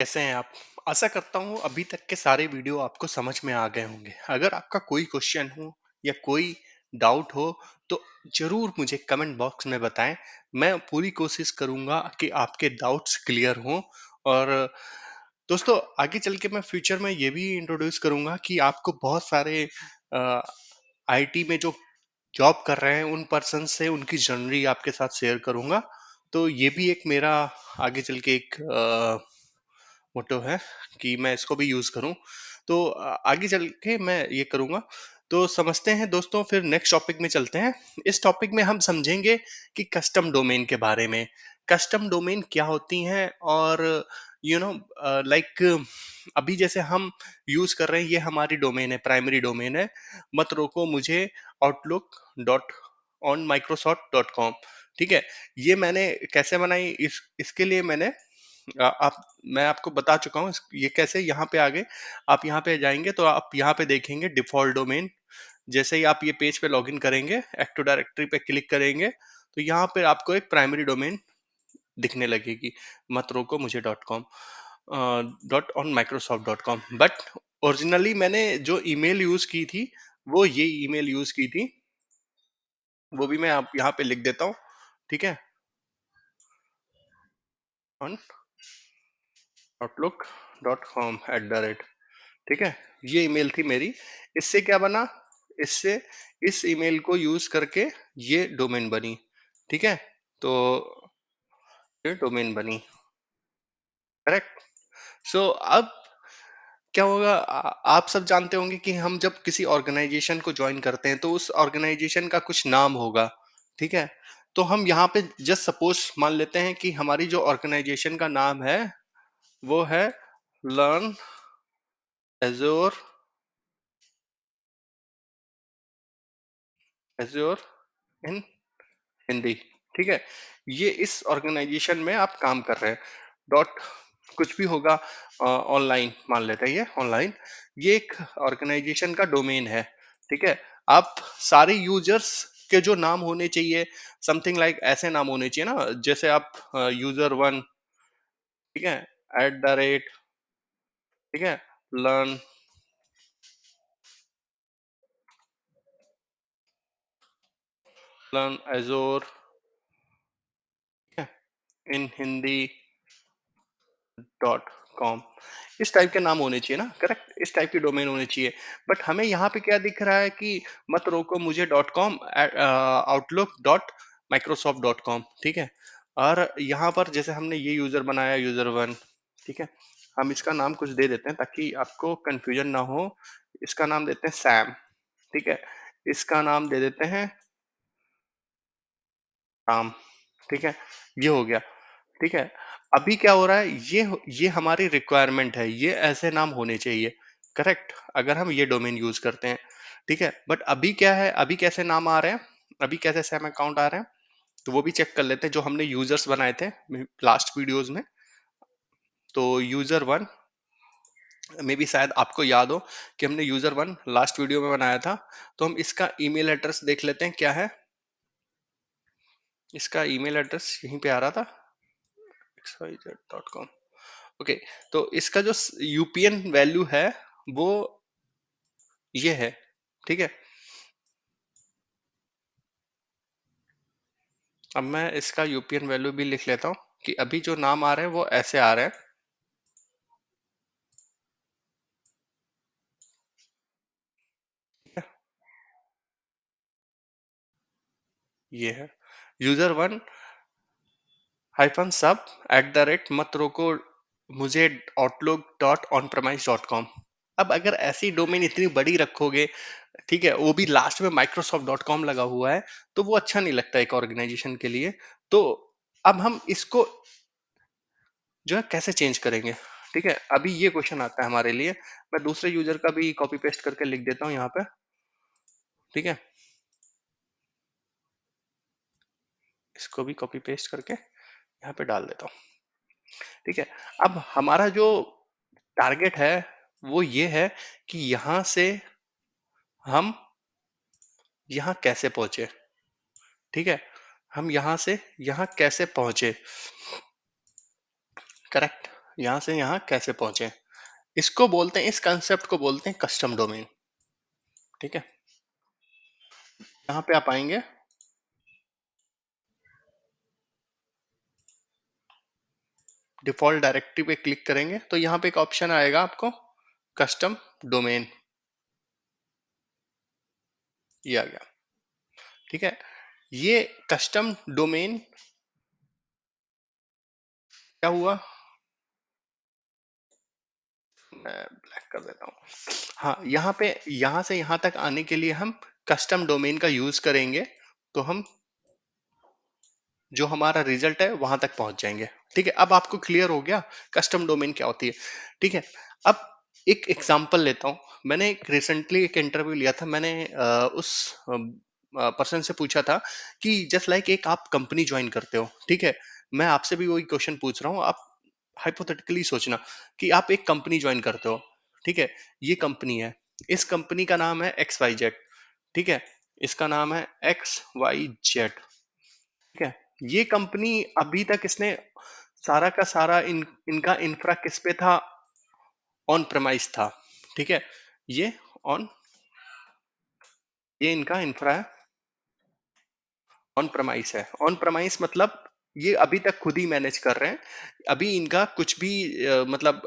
कैसे हैं आप? आशा करता हूँ अभी तक के सारे वीडियो आपको समझ में आ गए होंगे। अगर आपका कोई क्वेश्चन हो या कोई डाउट हो तो ज़रूर मुझे कमेंट बॉक्स में बताएं। मैं पूरी कोशिश करूँगा कि आपके डाउट्स क्लियर हों। और दोस्तों, आगे चल के मैं फ्यूचर में ये भी इंट्रोड्यूस करूँगा कि आपको बहुत सारे आईटी में जो जॉब कर रहे हैं उन पर्सन से उनकी जर्नी आपके साथ शेयर करूँगा। तो ये भी एक मेरा आगे चल के एक मोटो है कि मैं इसको भी यूज करूं। तो आगे चल के मैं ये करूंगा। तो समझते हैं दोस्तों, फिर नेक्स्ट टॉपिक में चलते हैं। इस टॉपिक में हम समझेंगे कि कस्टम डोमेन के बारे में। कस्टम डोमेन क्या होती हैं, और यू नो लाइक अभी जैसे हम यूज कर रहे हैं, ये हमारी डोमेन है, प्राइमरी डोमेन है। मत रोको मुझे Outlook dot on Microsoft dot com. ठीक है। ये मैंने कैसे बनाई, इसके लिए मैंने आप मैं आपको बता चुका हूँ ये कैसे यहाँ पे आ गए। आप यहाँ पे जाएंगे तो आप यहाँ पे देखेंगे डिफॉल्ट डोमेन। जैसे ही आप ये पेज पे लॉगिन करेंगे, एक्टिव डायरेक्टरी पे क्लिक करेंगे, तो यहाँ पे आपको एक प्राइमरी डोमेन दिखने लगेगी, मत रोको मुझे dot com, dot on Microsoft dot com. But originally मैंने जो ईमेल यूज की थी वो ये ईमेल यूज की थी। वो भी मैं आप यहाँ पे लिख देता हूँ। ठीक है। On outlook dot com at the rate. ठीक है। ये ईमेल थी मेरी। इससे क्या बना, इससे इस ईमेल को यूज करके ये डोमेन बनी। ठीक है। तो ये डोमेन बनी। करेक्ट। सो अब क्या होगा, आप सब जानते होंगे कि हम जब किसी ऑर्गेनाइजेशन को ज्वाइन करते हैं तो उस ऑर्गेनाइजेशन का कुछ नाम होगा। ठीक है। तो हम यहाँ पे जस्ट सपोज मान लेते हैं कि हमारी जो ऑर्गेनाइजेशन का नाम है वो है लर्न एजोर एजोर इन हिंदी। ठीक है। ये इस ऑर्गेनाइजेशन में आप काम कर रहे हैं। डॉट कुछ भी होगा, ऑनलाइन मान लेते हैं, ये ऑनलाइन। ये एक ऑर्गेनाइजेशन का डोमेन है। ठीक है। आप सारे यूजर्स के जो नाम होने चाहिए, समथिंग लाइक ऐसे नाम होने चाहिए ना, जैसे आप यूजर वन, ठीक है, एट द रेट, ठीक है, learn learn एजोर in Hindi dot com. इस टाइप के नाम होने चाहिए ना, करेक्ट, इस टाइप की डोमेन होनी चाहिए। बट हमें यहाँ पे क्या दिख रहा है कि मत रोको मुझे dot com, outlook dot Microsoft dot com. ठीक है। और यहाँ पर जैसे हमने ये यूजर बनाया, यूजर वन। ठीक है। हम इसका नाम कुछ दे देते हैं ताकि आपको कंफ्यूजन ना हो। इसका नाम देते हैं सैम। ठीक है। इसका नाम दे देते हैं राम। ठीक है। ये हो गया। ठीक है। अभी क्या हो रहा है, ये हमारी रिक्वायरमेंट है, ये ऐसे नाम होने चाहिए। करेक्ट। अगर हम ये डोमेन यूज करते हैं। ठीक है। बट अभी क्या है, अभी कैसे नाम आ रहे हैं, अभी कैसे सैम अकाउंट आ रहे हैं, तो वो भी चेक कर लेते हैं जो हमने यूजर्स बनाए थे लास्ट वीडियोस में। तो यूजर वन में भी शायद आपको याद हो कि हमने यूजर वन लास्ट वीडियो में बनाया था। तो हम इसका ईमेल एड्रेस देख लेते हैं क्या है। इसका ईमेल एड्रेस यहीं पे आ रहा था, xyz.com। ओके। तो इसका जो यूपीएन वैल्यू है वो ये है। ठीक है। अब मैं इसका यूपीएन वैल्यू भी लिख लेता हूँ कि अभी जो नाम आ रहे हैं वो ऐसे आ रहे हैं। ये है user one hyphen sub at the rate मत रोको मुझे Outlook dot on premise dot com. अब अगर ऐसी डोमेन इतनी बड़ी रखोगे, ठीक है, वो भी लास्ट में माइक्रोसॉफ्ट डॉट कॉम लगा हुआ है, तो वो अच्छा नहीं लगता एक ऑर्गेनाइजेशन के लिए। तो अब हम इसको जो है कैसे चेंज करेंगे। ठीक है। अभी ये क्वेश्चन आता है हमारे लिए। मैं दूसरे यूजर का भी कॉपी पेस्ट करके लिख देता हूँ यहाँ पे। ठीक है। इसको भी कॉपी पेस्ट करके यहाँ पे डाल देता हूँ। ठीक है। अब हमारा जो टारगेट है वो ये है कि यहाँ से हम यहाँ कैसे पहुंचे। ठीक है। हम यहाँ से यहाँ कैसे पहुंचे। करेक्ट। यहाँ से यहाँ कैसे पहुंचे, इसको बोलते हैं, इस कंसेप्ट को बोलते हैं कस्टम डोमेन। ठीक है, यहाँ पे आप आएंगे, डिफॉल्ट डायरेक्टरी पे क्लिक करेंगे तो यहाँ पे एक ऑप्शन आएगा आपको कस्टम डोमेन, ये आ गया। ठीक है, ये कस्टम डोमेन क्या हुआ, मैं ब्लैक कर देता हूँ। हाँ, यहाँ पे यहाँ से यहाँ तक आने के लिए हम कस्टम डोमेन का यूज करेंगे, तो हम जो हमारा रिजल्ट है वहां तक पहुंच जाएंगे। ठीक है, अब आपको क्लियर हो गया कस्टम डोमेन क्या होती है। ठीक है, अब एक एग्जांपल लेता हूँ। मैंने एक रिसेंटली एक इंटरव्यू लिया था, मैंने उस पर्सन से पूछा था कि जस्ट लाइक एक आप कंपनी ज्वाइन करते हो, ठीक है, मैं आपसे भी वही क्वेश्चन पूछ रहा हूँ, आप हाइपोथेटिकली सोचना कि आप एक कंपनी ज्वाइन करते हो। ठीक है, ये कंपनी है, इस कंपनी का नाम है एक्स वाई जेड। ठीक है, इसका नाम है एक्स वाई जेड। ठीक है, ये कंपनी अभी तक इसने सारा का सारा इनका इंफ्रा किस पे था, ऑन प्रेमाइस था। ठीक है, ये ऑन ये इनका इंफ्रा है, ऑन प्रमाइस है। ऑन प्रमाइस मतलब ये अभी तक खुद ही मैनेज कर रहे हैं, अभी इनका कुछ भी मतलब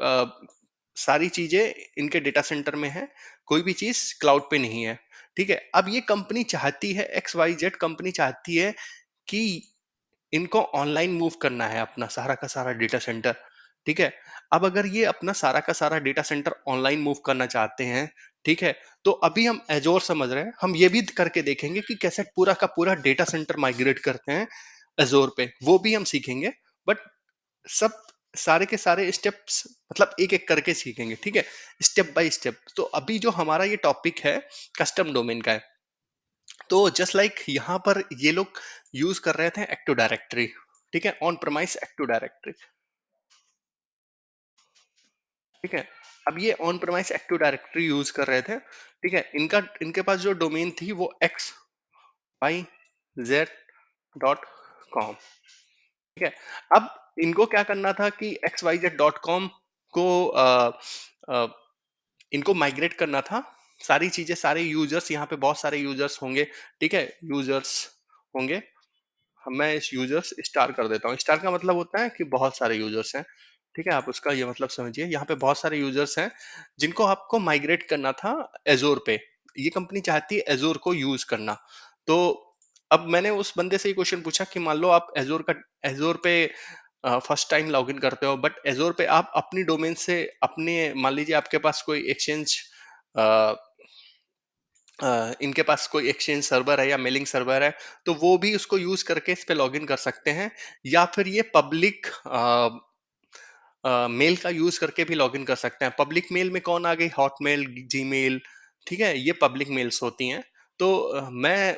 सारी चीजें इनके डेटा सेंटर में है, कोई भी चीज क्लाउड पे नहीं है। ठीक है, अब ये कंपनी चाहती है, एक्स वाई जेड कंपनी चाहती है कि इनको ऑनलाइन मूव करना है अपना सारा का सारा डेटा सेंटर। ठीक है, अब अगर ये अपना सारा का सारा डेटा सेंटर ऑनलाइन मूव करना चाहते हैं, ठीक है, तो अभी हम एजोर समझ रहे हैं, हम ये भी करके देखेंगे कि कैसे पूरा का पूरा डेटा सेंटर माइग्रेट करते हैं एजोर पे, वो भी हम सीखेंगे। बट सब सारे के सारे स्टेप्स मतलब एक एक करके सीखेंगे। ठीक है, स्टेप बाय स्टेप। तो अभी जो हमारा ये टॉपिक है कस्टम डोमेन का है, तो जस्ट लाइक यहाँ पर ये लोग यूज कर रहे थे एक्टिव डायरेक्टरी। ठीक है, ऑन प्रमाइस एक्टिव डायरेक्टरी। ठीक है, अब ये on premise active directory use कर रहे थे। ठीक है, इनका इनके पास जो डोमेन थी वो xyz.com। ठीक है, अब इनको क्या करना था कि xyz.com को अ, इनको माइग्रेट करना था, सारी चीजें, सारे यूजर्स, यहाँ पे बहुत सारे यूजर्स होंगे। ठीक है, यूजर्स होंगे, मैं इस यूजर्स स्टार कर देता हूँ। स्टार का मतलब होता है कि बहुत सारे यूजर्स हैं। ठीक है, आप उसका ये मतलब समझिए, यहाँ पे बहुत सारे यूजर्स हैं जिनको आपको माइग्रेट करना था एजोर पे। ये कंपनी चाहती है एजोर को यूज करना। तो अब मैंने उस बंदे से ये क्वेश्चन पूछा कि मान लो आप एजोर पे फर्स्ट टाइम लॉगिन करते हो, बट एजोर पे आप अपनी डोमेन से अपने, मान लीजिए आपके पास कोई एक्सचेंज, इनके पास कोई एक्सचेंज सर्वर है या मेलिंग सर्वर है, तो वो भी उसको यूज करके इस पे लॉगिन कर सकते हैं। या फिर ये पब्लिक मेल का यूज करके भी लॉगिन कर सकते हैं। पब्लिक मेल में कौन आ गई, हॉटमेल, जीमेल। ठीक है, ये पब्लिक मेल्स होती हैं। तो मैं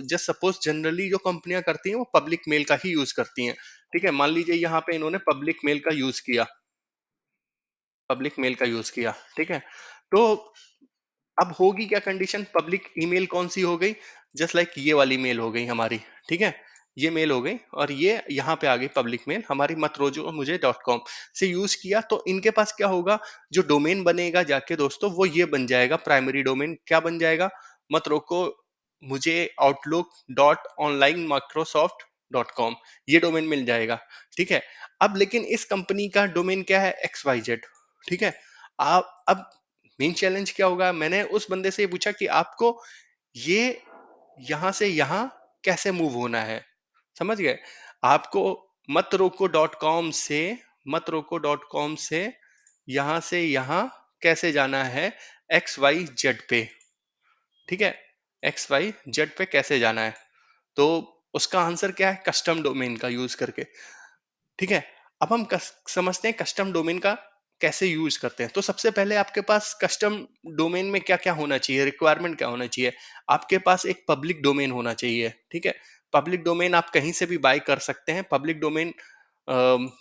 जस्ट सपोज जनरली जो कंपनियां करती हैं वो पब्लिक मेल का ही यूज करती हैं। ठीक है, मान लीजिए यहाँ पे इन्होंने पब्लिक मेल का यूज किया, पब्लिक मेल का यूज किया। ठीक है, तो अब होगी क्या कंडीशन, पब्लिक ईमेल कौन सी हो गई, जस्ट लाइक ये वाली मेल हो गई हमारी। ठीक है, ये मेल हो गई, और ये यहाँ पे आ गई पब्लिक मेल हमारी, मत रोजो मुझे डॉट कॉम से यूज किया। तो इनके पास क्या होगा, जो डोमेन बनेगा जाके दोस्तों, वो ये बन जाएगा प्राइमरी डोमेन। क्या बन जाएगा, मत रोको मुझे Outlook dot online Microsoft dot com, ये डोमेन मिल जाएगा। ठीक है, अब लेकिन इस कंपनी का डोमेन क्या है, एक्स वाई जेड। ठीक है, आप अब मेन चैलेंज क्या होगा, मैंने उस बंदे से ये पूछा कि आपको ये यहां से यहां कैसे मूव होना है। समझ गए, आपको मत रोको डॉट कॉम से, मत रोको डॉट कॉम से यहां कैसे जाना है, एक्स वाई जेड पे। ठीक है, एक्स वाई जेड पे कैसे जाना है, तो उसका आंसर क्या है, कस्टम डोमेन का यूज करके। ठीक है, अब हम समझते हैं कस्टम डोमेन का कैसे यूज करते हैं। तो सबसे पहले आपके पास कस्टम डोमेन में क्या क्या होना चाहिए, रिक्वायरमेंट क्या होना चाहिए, आपके पास एक पब्लिक डोमेन होना चाहिए। ठीक है, पब्लिक डोमेन आप कहीं से भी बाय कर सकते हैं। पब्लिक डोमेन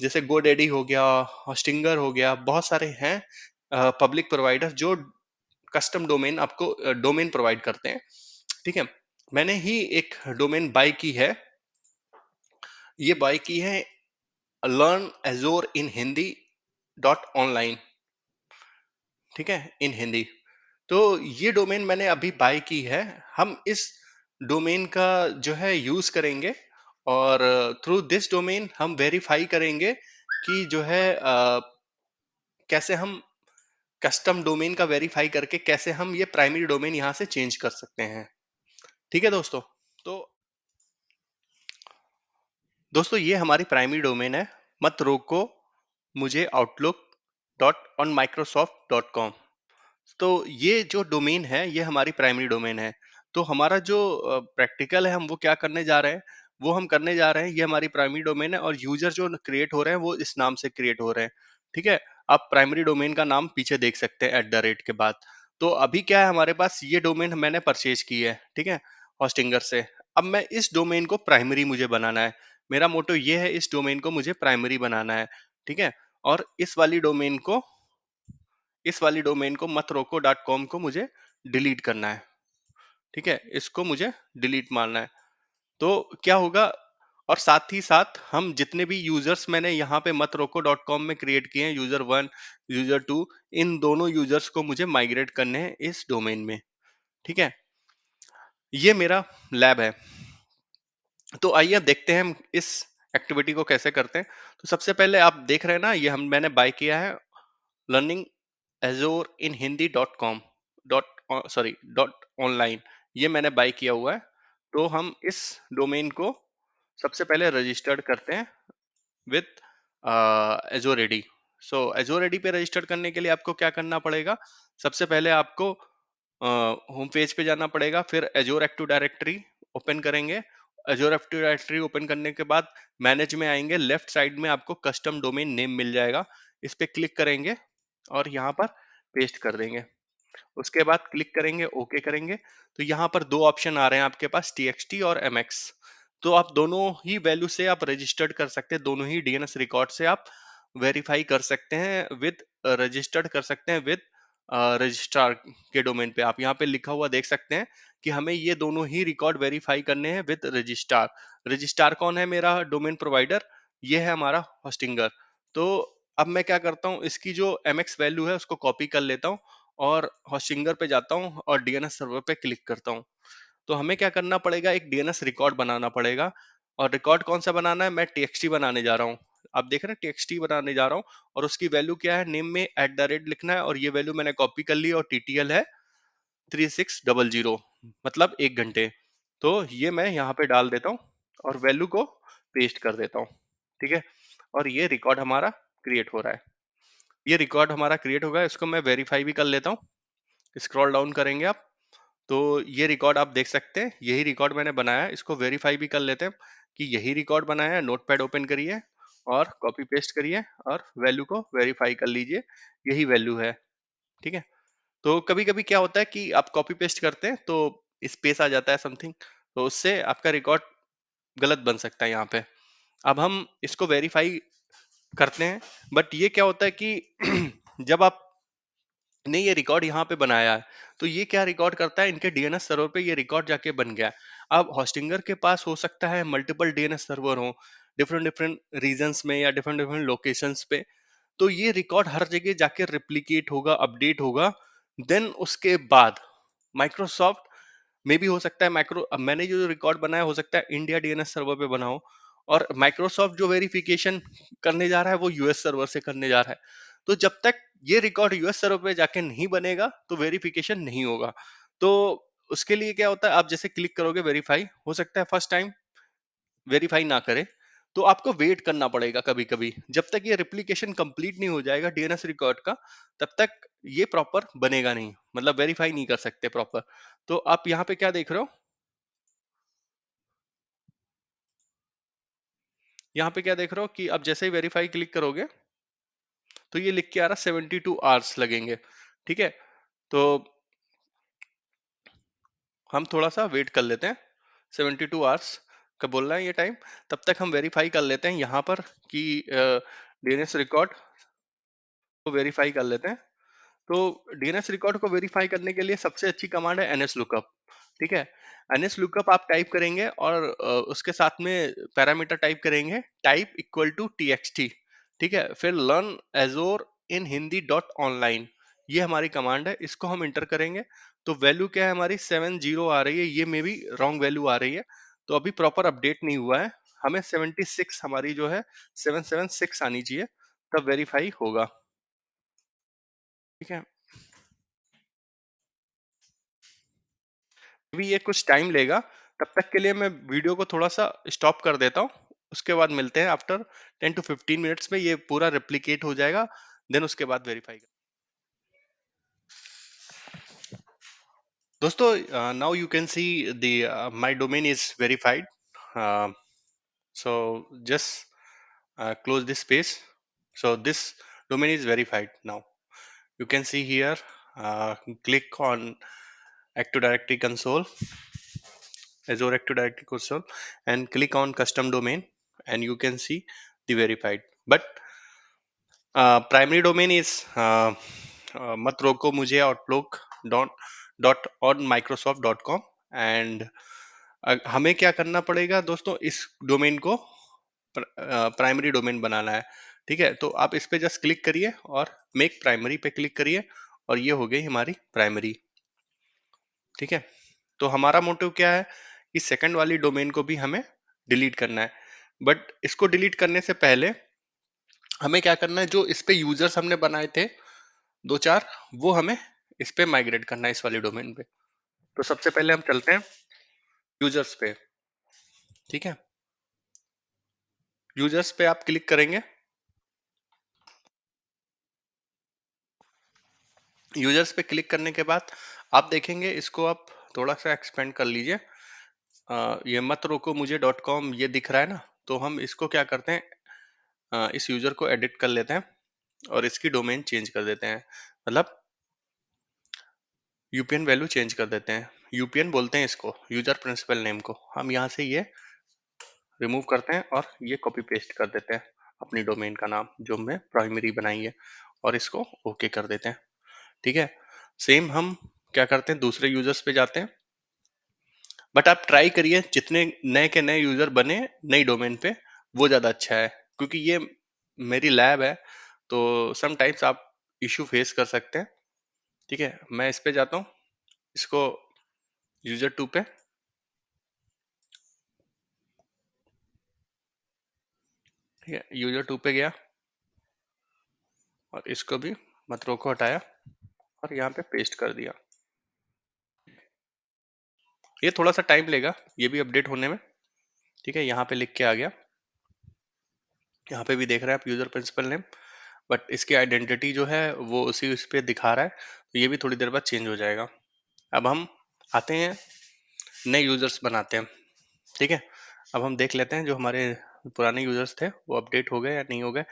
जैसे गोडेडी हो गया, हॉस्टिंगर हो गया, बहुत सारे हैं पब्लिक प्रोवाइडर जो कस्टम डोमेन आपको डोमेन प्रोवाइड करते हैं। ठीक है, मैंने ही एक डोमेन बाय की है, ये बाय की है learn एजोर in Hindi dot online, ठीक है, इन हिंदी। तो ये डोमेन मैंने अभी बाय की है। हम इस डोमेन का जो है यूज करेंगे, और थ्रू दिस डोमेन हम वेरीफाई करेंगे कि जो है कैसे हम कस्टम डोमेन का वेरीफाई करके कैसे हम ये प्राइमरी डोमेन यहाँ से चेंज कर सकते हैं। ठीक है दोस्तों। तो दोस्तों ये हमारी प्राइमरी डोमेन है, मत रोको मुझे Outlook dot on Microsoft dot com. तो ये जो डोमेन है ये हमारी प्राइमरी डोमेन है। तो हमारा जो प्रैक्टिकल है, हम वो क्या करने जा रहे हैं, वो हम करने जा रहे हैं, ये हमारी प्राइमरी डोमेन है और यूजर जो क्रिएट हो रहे हैं वो इस नाम से क्रिएट हो रहे हैं। ठीक है, आप प्राइमरी डोमेन का नाम पीछे देख सकते हैं @ के बाद। तो अभी क्या है, हमारे पास ये डोमेन मैंने परचेज की है, ठीक है, होस्टिंगर से। अब मैं इस डोमेन को प्राइमरी मुझे बनाना है। मेरा मोटो ये है, इस डोमेन को मुझे प्राइमरी बनाना है। ठीक है, और इस वाली डोमेन को मत रोको डॉट कॉम को मुझे डिलीट करना है। ठीक है, इसको मुझे डिलीट मारना है। तो क्या होगा, और साथ ही साथ हम जितने भी यूजर्स मैंने यहाँ पे मत रोको डॉट कॉम में क्रिएट किए हैं, यूजर 1 यूजर 2, इन दोनों यूजर्स को मुझे माइग्रेट करने हैं इस डोमेन में। ठीक है, ये मेरा लैब है। तो आइए अब देखते हैं हम इस एक्टिविटी को कैसे करते हैं। तो सबसे पहले आप देख रहे हैं ना, ये हम मैंने बाय किया है लर्निंग एजोर in Hindi dot com dot online, ये मैंने बाय किया हुआ है। तो हम इस डोमेन को सबसे पहले रजिस्टर्ड करते हैं with Azure AD. So Azure AD पे रजिस्टर्ड करने के लिए आपको क्या करना पड़ेगा, सबसे पहले आपको होम पेज पे जाना पड़ेगा, फिर एजोर एक्टिव डायरेक्टरी ओपन करेंगे। एजोर एक्टिव डायरेक्टरी ओपन करने के बाद मैनेज में आएंगे, लेफ्ट साइड में आपको कस्टम डोमेन नेम मिल जाएगा, इस पे क्लिक करेंगे और यहाँ पर पेस्ट कर देंगे। उसके बाद क्लिक करेंगे, ओके करेंगे। तो यहाँ पर दो ऑप्शन आ रहे हैं आपके पास, टीएक्सटी और एमएक्स। तो आप दोनों ही वैल्यू से आप रजिस्टर्ड कर सकते हैं, दोनों ही डीएनएस रिकॉर्ड से आप वेरीफाई कर सकते हैं विद रजिस्टर्ड कर सकते हैं विद रजिस्ट्रार के डोमेन पे। आप यहाँ पे लिखा हुआ देख सकते हैं कि हमें ये दोनों ही रिकॉर्ड वेरीफाई करने हैं विद रजिस्ट्रार। रजिस्ट्रार कौन है, मेरा डोमेन प्रोवाइडर, ये है हमारा होस्टिंगर। तो अब मैं क्या करता हूँ, इसकी जो एमएक्स वैल्यू है उसको कॉपी कर लेता हूँ और होस्टिंगर पे जाता हूँ और डीएनएस सर्वर पे क्लिक करता हूँ। तो हमें क्या करना पड़ेगा, एक डीएनएस रिकॉर्ड बनाना पड़ेगा। और रिकॉर्ड कौन सा बनाना है, मैं टीएक्सटी बनाने जा रहा हूँ। आप देख रहे हैं टीएक्सटी बनाने जा रहा हूँ, और उसकी वैल्यू क्या है, नेम में @ लिखना है, और ये वैल्यू मैंने कॉपी कर ली, और टीटीएल है 3600, मतलब 1 घंटे। तो ये मैं यहाँ पे डाल देता हूँ और वैल्यू को पेस्ट कर देता हूँ। ठीक है, और ये रिकॉर्ड हमारा क्रिएट हो रहा है। ये रिकॉर्ड हमारा क्रिएट होगा, इसको मैं वेरीफाई भी कर लेता हूँ। स्क्रॉल डाउन करेंगे आप, तो ये रिकॉर्ड आप देख सकते हैं, यही रिकॉर्ड मैंने बनाया है। इसको वेरीफाई भी कर लेते हैं कि यही रिकॉर्ड बनाया है। नोटपैड ओपन करिए और कॉपी पेस्ट करिए और वैल्यू को वेरीफाई कर लीजिए, यही वैल्यू है। ठीक है, तो कभी कभी क्या होता है कि आप कॉपी पेस्ट करते हैं तो स्पेस आ जाता है समथिंग, तो उससे आपका रिकॉर्ड गलत बन सकता है यहाँ पे। अब हम इसको वेरीफाई करते हैं, बट ये क्या होता है कि जब आप ने ये रिकॉर्ड यहाँ पे बनाया है, तो ये क्या रिकॉर्ड करता है, इनके डीएनएस सर्वर पे ये रिकॉर्ड जाके बन गया है। अब होस्टिंगर के पास हो सकता है मल्टीपल डीएनएस सर्वर हो, डिफरेंट डिफरेंट रीजन्स में या डिफरेंट डिफरेंट लोकेशंस पे। तो ये रिकॉर्ड हर जगह जाके रिप्लिकेट होगा, अपडेट होगा। देन उसके बाद माइक्रोसॉफ्ट मे भी हो सकता है, माइक्रो अब मैंने जो रिकॉर्ड बनाया हो सकता है इंडिया डीएनएस सर्वर पे बना हो, और माइक्रोसॉफ्ट जो वेरिफिकेशन करने जा रहा है वो यूएस सर्वर से करने जा रहा है। तो जब तक ये रिकॉर्ड यूएस सर्वर पे जाके नहीं बनेगा तो वेरिफिकेशन नहीं होगा। तो उसके लिए क्या होता है, आप जैसे क्लिक करोगे वेरीफाई, हो सकता है फर्स्ट टाइम वेरीफाई ना करे, तो आपको वेट करना पड़ेगा कभी कभी, जब तक ये रिप्लिकेशन कंप्लीट नहीं हो जाएगा डीएनएस रिकॉर्ड का, तब तक ये प्रॉपर बनेगा नहीं, मतलब वेरीफाई नहीं कर सकते प्रॉपर। तो आप यहाँ पे क्या देख रहे हो, यहाँ पे क्या देख रहे हो कि आप जैसे ही वेरीफाई क्लिक करोगे तो ये लिख के आ रहा 72 आवर्स लगेंगे। ठीक है, तो हम थोड़ा सा वेट कर लेते हैं, 72 आवर्स का बोल रहा है ये टाइम। तब तक हम वेरीफाई कर लेते हैं यहाँ पर कि डीएनएस रिकॉर्ड को वेरीफाई कर लेते हैं। तो डीएनएस रिकॉर्ड को वेरीफाई करने के लिए सबसे अच्छी कमांड है एनएस लुकअप। ठीक है, एनएस लुकअप आप टाइप करेंगे और उसके साथ में पैरामीटर टाइप करेंगे, टाइप इक्वल टू टीएक्सटी। ठीक है, फिर learn एजोर in Hindi dot online, ये हमारी कमांड है, इसको हम इंटर करेंगे तो वैल्यू क्या है हमारी 70 आ रही है, ये मे बी रॉन्ग वैल्यू आ रही है, तो अभी प्रॉपर अपडेट नहीं हुआ है, हमें 76 हमारी जो है 776 आनी चाहिए, तब वेरीफाई होगा। ठीक है, अभी ये कुछ टाइम लेगा, तब तक के लिए मैं वीडियो को थोड़ा सा स्टॉप कर देता हूँ, उसके बाद मिलते हैं आफ्टर 10 to 15 मिनट्स में, ये पूरा रेप्लिकेट हो जाएगा, देन उसके बाद वेरीफाई। दोस्तों, now you can see the my domain is verified. Uh, so just close this space. So this domain is verified now. You can see here. Click on Active Directory Console, Azure Active Directory Console, and click on Custom Domain, and you can see the verified. But primary domain is मत रोको मुझे Outlook dot dot on Microsoft dot com, and हमें क्या करना पड़ेगा दोस्तों, इस domain को प्राइमरी डोमेन बनाना है। ठीक है, तो आप इस पे जस्ट क्लिक करिए और मेक प्राइमरी पे क्लिक करिए, और ये हो गई हमारी प्राइमरी। ठीक है, तो हमारा मोटिव क्या है कि सेकंड वाली डोमेन को भी हमें डिलीट करना है, बट इसको डिलीट करने से पहले हमें क्या करना है, जो इस पे यूजर्स हमने बनाए थे दो चार, वो हमें इस पे माइग्रेट करना है, इस वाली डोमेन पे। तो सबसे पहले हम चलते हैं यूजर्स पे। ठीक है, यूजर्स पे आप क्लिक करेंगे, यूजर्स पे क्लिक करने के बाद आप देखेंगे, इसको आप थोड़ा सा एक्सपेंड कर लीजिए। ये मत रोको मुझे डॉट कॉम ये दिख रहा है ना, तो हम इसको क्या करते हैं, इस यूजर को एडिट कर लेते हैं और इसकी डोमेन चेंज कर देते हैं, मतलब यूपीएन वैल्यू चेंज कर देते हैं, यूपीएन बोलते हैं इसको, यूजर प्रिंसिपल नेम को हम यहाँ से ये रिमूव करते हैं और ये कॉपी पेस्ट कर देते हैं अपनी डोमेन का नाम जो हमने प्राइमरी बनाई है, और इसको ओके कर देते हैं। ठीक है, सेम हम क्या करते हैं, दूसरे यूजर्स पे जाते हैं, बट आप ट्राई करिए जितने नए के नए यूजर बने नई डोमेन पे, वो ज्यादा अच्छा है, क्योंकि ये मेरी लैब है, तो समटाइम्स आप इशू फेस कर सकते हैं। ठीक है, मैं इस पे जाता हूँ, इसको यूजर टू पे, ठीक है, यूजर टू पे गया और इसको भी मतरों को हटाया और यहाँ पे पेस्ट कर दिया। ये थोड़ा सा टाइम लेगा ये भी अपडेट होने में। ठीक है, यहाँ पे लिख के आ गया, यहाँ पे भी देख रहे हैं आप यूजर प्रिंसिपल नेम, बट इसकी आइडेंटिटी जो है वो उसी उस पे दिखा रहा है, तो ये भी थोड़ी देर बाद चेंज हो जाएगा। अब हम आते हैं नए यूजर्स बनाते हैं। ठीक है, अब हम देख लेते हैं जो हमारे पुराने यूजर्स थे वो अपडेट हो गए या नहीं हो गए।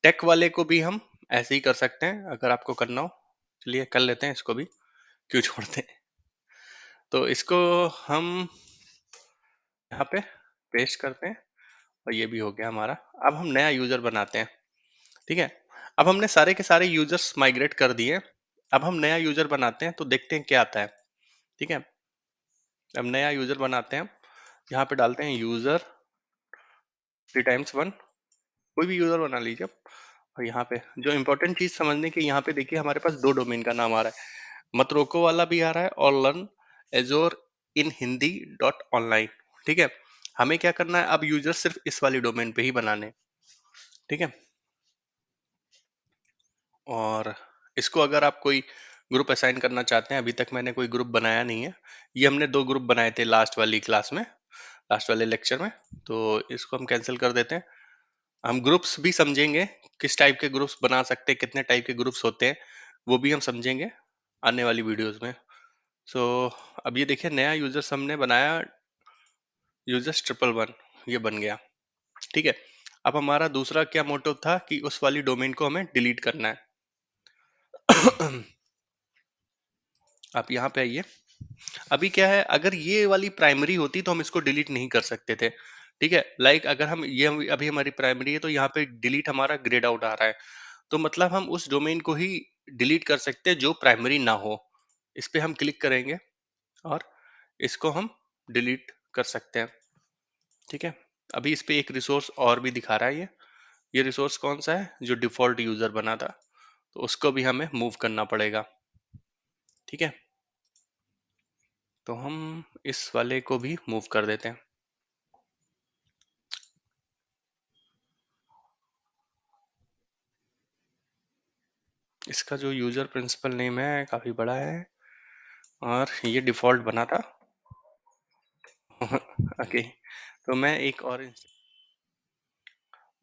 टेक वाले को भी हम ऐसे ही कर सकते हैं अगर आपको करना हो, चलिए कर लेते हैं इसको भी, क्यों छोड़ते हैं। तो इसको हम यहाँ पे पेस्ट करते हैं और ये भी हो गया हमारा। अब हम नया यूजर बनाते हैं। ठीक है, अब हमने सारे के सारे यूजर्स माइग्रेट कर दिए, अब हम नया यूजर बनाते हैं तो देखते हैं क्या आता है। ठीक है, अब नया यूजर बनाते हैं, यहाँ पे डालते हैं यूजर 3 times 1, कोई भी यूजर बना लीजिए आप। और यहाँ पे जो इम्पोर्टेंट चीज समझने की, यहाँ पे देखिए हमारे पास दो डोमेन का नाम आ रहा है, मतरोको वाला भी आ रहा है और learn एजोर in Hindi dot online. ठीक है, हमें क्या करना है, अब यूजर सिर्फ इस वाली डोमेन पे ही बनाने। ठीक है, और इसको अगर आप कोई ग्रुप असाइन करना चाहते हैं, अभी तक मैंने कोई ग्रुप बनाया नहीं है, ये हमने दो ग्रुप बनाए थे लास्ट वाली क्लास में, लास्ट वाले लेक्चर में, तो इसको हम कैंसिल कर देते हैं। हम ग्रुप्स भी समझेंगे, किस टाइप के ग्रुप्स बना सकते हैं, कितने टाइप के ग्रुप्स होते हैं, वो भी हम समझेंगे आने वाली वीडियोस में। सो अब ये देखिए नया यूजर्स हमने बनाया, यूजर्स 111 ये बन गया। ठीक है, अब हमारा दूसरा क्या मोटिव था कि उस वाली डोमेन को हमें डिलीट करना है। आप यहाँ पे आइए, अभी क्या है, अगर ये वाली प्राइमरी होती तो हम इसको डिलीट नहीं कर सकते थे। ठीक है, लाइक अगर हम ये अभी हमारी प्राइमरी है तो यहाँ पे डिलीट हमारा ग्रेड आउट आ रहा है, तो मतलब हम उस डोमेन को ही डिलीट कर सकते हैं जो प्राइमरी ना हो। इस पे हम क्लिक करेंगे और इसको हम डिलीट कर सकते हैं। ठीक है, अभी इस पे एक रिसोर्स और भी दिखा रहा है ये, ये रिसोर्स कौन सा है? जो डिफॉल्ट यूजर बना था, तो उसको भी हमें मूव करना पड़ेगा। ठीक है, तो हम इस वाले को भी मूव कर देते हैं। इसका जो यूजर प्रिंसिपल नेम है काफी बड़ा है और ये डिफॉल्ट बना था। ओके, तो मैं एक और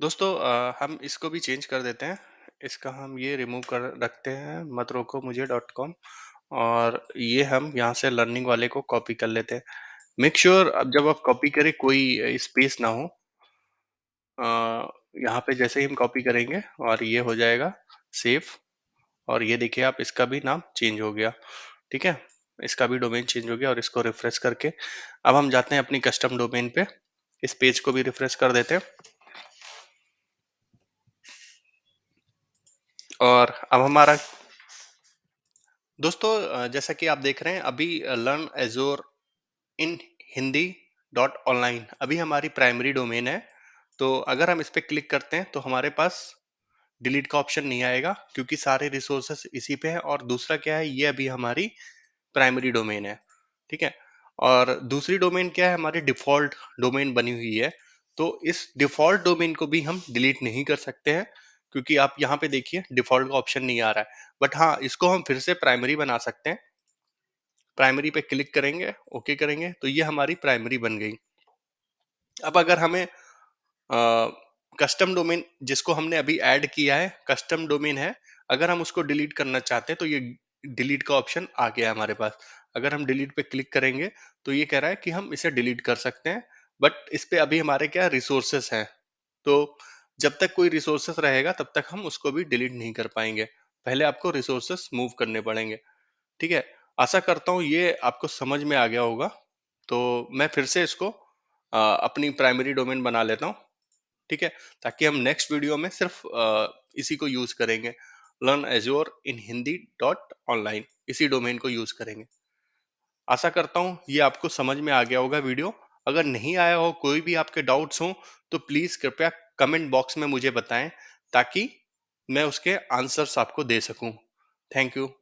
दोस्तों हम इसको भी चेंज कर देते हैं। इसका हम ये रिमूव कर रखते हैं, मत रोको मुझे .com, और ये हम यहाँ से लर्निंग वाले को कॉपी कर लेते हैं। मेक श्योर अब जब आप कॉपी करें कोई स्पेस ना हो। अ, यहाँ पे जैसे ही हम कॉपी करेंगे और ये हो जाएगा सेव, और ये देखिए आप, इसका भी नाम चेंज हो गया। ठीक है, इसका भी डोमेन चेंज हो गया, और इसको रिफ्रेश करके अब हम जाते हैं अपनी कस्टम डोमेन पे। इस पेज को भी रिफ्रेश कर देते हैं, और अब हमारा दोस्तों जैसा कि आप देख रहे हैं अभी लर्न एजोर इन हिंदी .online अभी हमारी प्राइमरी डोमेन है। तो अगर हम इस पे क्लिक करते हैं तो हमारे पास डिलीट का ऑप्शन नहीं आएगा, क्योंकि सारे रिसोर्सेस इसी पे है। और दूसरा क्या है, ये अभी हमारी प्राइमरी डोमेन है। ठीक है, और दूसरी डोमेन क्या है, हमारी डिफॉल्ट डोमेन बनी हुई है। तो इस डिफॉल्ट डोमेन को भी हम डिलीट नहीं कर सकते हैं, क्योंकि आप यहाँ पे देखिए डिफॉल्ट का ऑप्शन नहीं आ रहा है। बट हाँ, इसको हम फिर से प्राइमरी बना सकते हैं। प्राइमरी पे क्लिक करेंगे, ओके करेंगे, तो ये हमारी प्राइमरी बन गई। अब अगर हमें कस्टम डोमेन जिसको हमने अभी ऐड किया है, कस्टम डोमेन है, अगर हम उसको डिलीट करना चाहते हैं तो ये डिलीट का ऑप्शन आ गया हमारे पास। अगर हम डिलीट पे क्लिक करेंगे तो ये कह रहा है कि हम इसे डिलीट कर सकते हैं, बट इस पे अभी हमारे क्या रिसोर्सेस हैं। तो जब तक कोई रिसोर्सेस रहेगा तब तक हम उसको भी डिलीट नहीं कर पाएंगे। पहले आपको रिसोर्सेस मूव करने पड़ेंगे। ठीक है, आशा करता हूँ ये आपको समझ में आ गया होगा। तो मैं फिर से इसको अपनी प्राइमरी डोमेन बना लेता हूँ। ठीक है, ताकि हम नेक्स्ट वीडियो में सिर्फ इसी को यूज करेंगे, लर्न एज्योर इन हिंदी .online, इसी डोमेन को यूज करेंगे। आशा करता हूँ ये आपको समझ में आ गया होगा वीडियो। अगर नहीं आया हो, कोई भी आपके डाउट्स हो, तो प्लीज कृपया कमेंट बॉक्स में मुझे बताएं, ताकि मैं उसके आंसर्स आपको दे सकूं। Thank you.